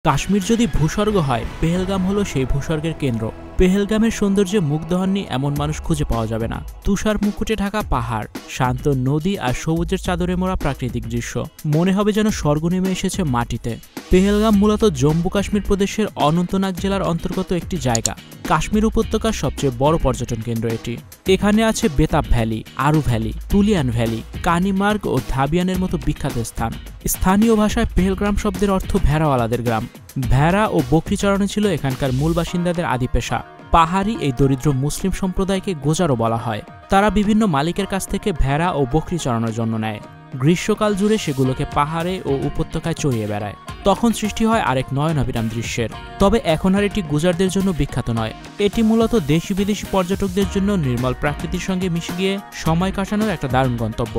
কাশ্মীর যদি ভূস্বর্গ হয়, পেহেলগাম হলো সেই ভূস্বর্গের কেন্দ্র। পেহেলগামের সৌন্দর্যে মুগ্ধ হননি এমন মানুষ খুঁজে পাওয়া যাবে না। তুষার মুকুটে ঢাকা পাহাড়, শান্ত নদী আর সবুজের চাদরে মোড়া প্রাকৃতিক দৃশ্য, মনে হবে যেন স্বর্গ নেমে এসেছে মাটিতে। পেহেলগাম মূলত জম্মু কাশ্মীর প্রদেশের অনন্তনাগ জেলার অন্তর্গত একটি জায়গা। কাশ্মীর উপত্যকার সবচেয়ে বড় পর্যটন কেন্দ্র এটি। এখানে আছে বেতাব ভ্যালি, আরু ভ্যালি, তুলিয়ান ভ্যালি, কানিমার্গ ও ধাবিয়ানের মতো বিখ্যাত স্থান। স্থানীয় ভাষায় পেহেলগ্রাম শব্দের অর্থ ভেড়াওয়ালাদের গ্রাম। ভেড়া ও বকরি চড়ানো ছিল এখানকার মূল বাসিন্দাদের আদি পেশা। পাহাড়ি এই দরিদ্র মুসলিম সম্প্রদায়কে গোজারও বলা হয়। তারা বিভিন্ন মালিকের কাছ থেকে ভেড়া ও বকরি চড়ানোর জন্য নেয়। গ্রীষ্মকাল জুড়ে সেগুলোকে পাহাড়ে ও উপত্যকায় চড়িয়ে বেড়ায়। তখন সৃষ্টি হয় আরেক নয়নাভিরাম দৃশ্যের। তবে এখন আর এটি গুজারদের জন্য বিখ্যাত নয়। এটি মূলত দেশি বিদেশি পর্যটকদের জন্য নির্মল প্রকৃতির সঙ্গে মিশে গিয়ে সময় কাটানোর একটা দারুণ গন্তব্য।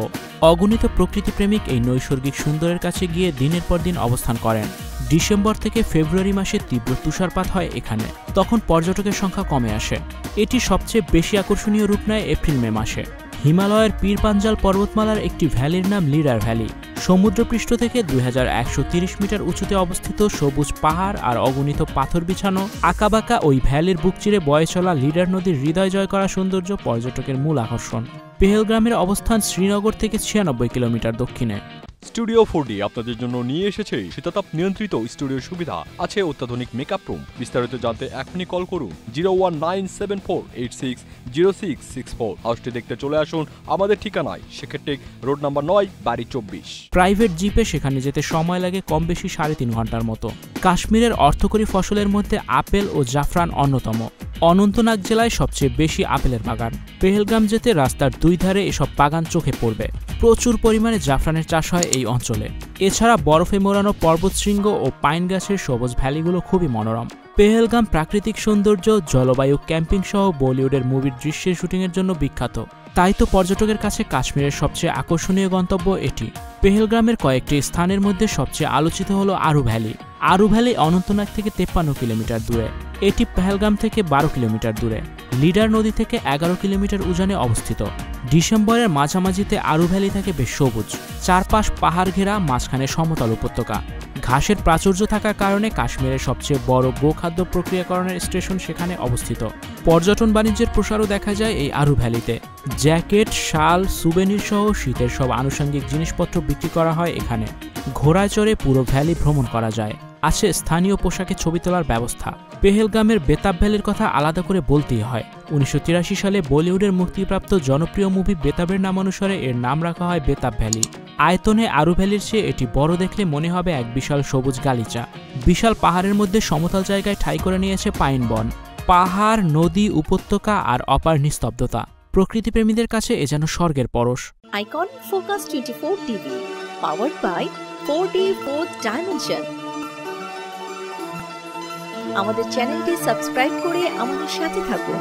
অগণিত প্রকৃতিপ্রেমিক এই নৈসর্গিক সুন্দরের কাছে গিয়ে দিনের পর দিন অবস্থান করেন। ডিসেম্বর থেকে ফেব্রুয়ারি মাসে তীব্র তুষারপাত হয় এখানে। তখন পর্যটকের সংখ্যা কমে আসে। এটি সবচেয়ে বেশি আকর্ষণীয় রূপ নেয় এপ্রিল মে মাসে। হিমালয়ের পীরপাঞ্জাল পর্বতমালার একটি ভ্যালির নাম লিডার ভ্যালি। সমুদ্রপৃষ্ঠ থেকে 2130 মিটার উঁচুতে অবস্থিত সবুজ পাহাড় আর অগণিত পাথর বিছানো আঁকাবাঁকা ওই ভ্যালির বুক চিরে বয়ে চলা লিডার নদীর হৃদয় জয় করা সৌন্দর্য পর্যটকের মূল আকর্ষণ। পেহেলগ্রামের অবস্থান শ্রীনগর থেকে 96 কিলোমিটার দক্ষিণে। স্টুডিও 4D আপনাদের জন্য নিয়ে এসেছে শীতাতাপ নিয়ন্ত্রিত স্টুডিও সুবিধা, আছে অত্যাধুনিক মেকআপ রুম। বিস্তারিত জানতে এখনই কল করুন 01974860664। হাউসটি দেখতে চলে আসুন আমাদের ঠিকানায় সেক্ষেত্রে রোড নাম্বার 9, বাড়ি 24। প্রাইভেট জিপে সেখানে যেতে সময় লাগে কম বেশি 3.5 ঘন্টার মতো। কাশ্মীরের অর্থকরী ফসলের মধ্যে আপেল ও জাফরান অন্যতম। অনন্তনাগ জেলায় সবচেয়ে বেশি আপেলের বাগান। পেহেলগ্রাম যেতে রাস্তার দুই ধারে এসব বাগান চোখে পড়বে। প্রচুর পরিমাণে জাফরানের চাষ হয় এই অঞ্চলে। এছাড়া বরফে মোড়ানো পর্বতশৃঙ্গ ও পাইন গাছের সবুজ ভ্যালিগুলো খুবই মনোরম। পেহেলগাম প্রাকৃতিক সৌন্দর্য, জলবায়ু, ক্যাম্পিং সহ বলিউডের মুভির দৃশ্যের শুটিংয়ের জন্য বিখ্যাত। তাই তো পর্যটকের কাছে কাশ্মীরের সবচেয়ে আকর্ষণীয় গন্তব্য এটি। পেহেলগ্রামের কয়েকটি স্থানের মধ্যে সবচেয়ে আলোচিত হল আরু ভ্যালি। আরু ভ্যালি অনন্তনাগ থেকে 53 কিলোমিটার দূরে। এটি পেহেলগাম থেকে 12 কিলোমিটার দূরে। লিডার নদী থেকে 11 কিলোমিটার উজানে অবস্থিত। ডিসেম্বরের মাঝামাঝিতে আরু ভ্যালি থাকে বেশ সবুজ। চারপাশ পাহাড় ঘেরা, মাঝখানে সমতল উপত্যকা। ঘাসের প্রাচুর্য থাকার কারণে কাশ্মীরের সবচেয়ে বড় গোখাদ্য প্রক্রিয়াকরণের স্টেশন সেখানে অবস্থিত। পর্যটন বাণিজ্যের প্রসারও দেখা যায় এই আরু ভ্যালিতে। জ্যাকেট, শাল, সুবেনির সহ শীতের সব আনুষঙ্গিক জিনিসপত্র বিক্রি করা হয় এখানে। ঘোড়ায় চড়ে পুরো ভ্যালি ভ্রমণ করা যায়। আছে স্থানীয় পোশাকে ছবি তোলার ব্যবস্থা। পেহেলগামের বেতাব ভ্যালির কথা আলাদা করে বলতেই হয়। 1983 সালে বলিউডের মুক্তিপ্রাপ্ত জনপ্রিয় মুভি বেতাবের নামানুসারে এর নাম রাখা হয় বেতাব ভ্যালি। আয়তনে আরু ভ্যালির চেয়ে এটি বড়, দেখলে মনে হবে এক বিশাল সবুজ গালিচা। বিশাল পাহাড়ের মধ্যে সমতল জায়গায় ঠাঁই করে নিয়েছে পাইন বন। পাহাড়, নদী, উপত্যকা আর অপার নিস্তব্ধতা। প্রকৃতিপ্রেমীদের কাছে এ যেন স্বর্গের পরশ। Icon focus 24 TV, powered by 4D Fourth Dimension। আমাদের চ্যানেলটি সাবস্ক্রাইব করে আমাদের সাথে থাকুন।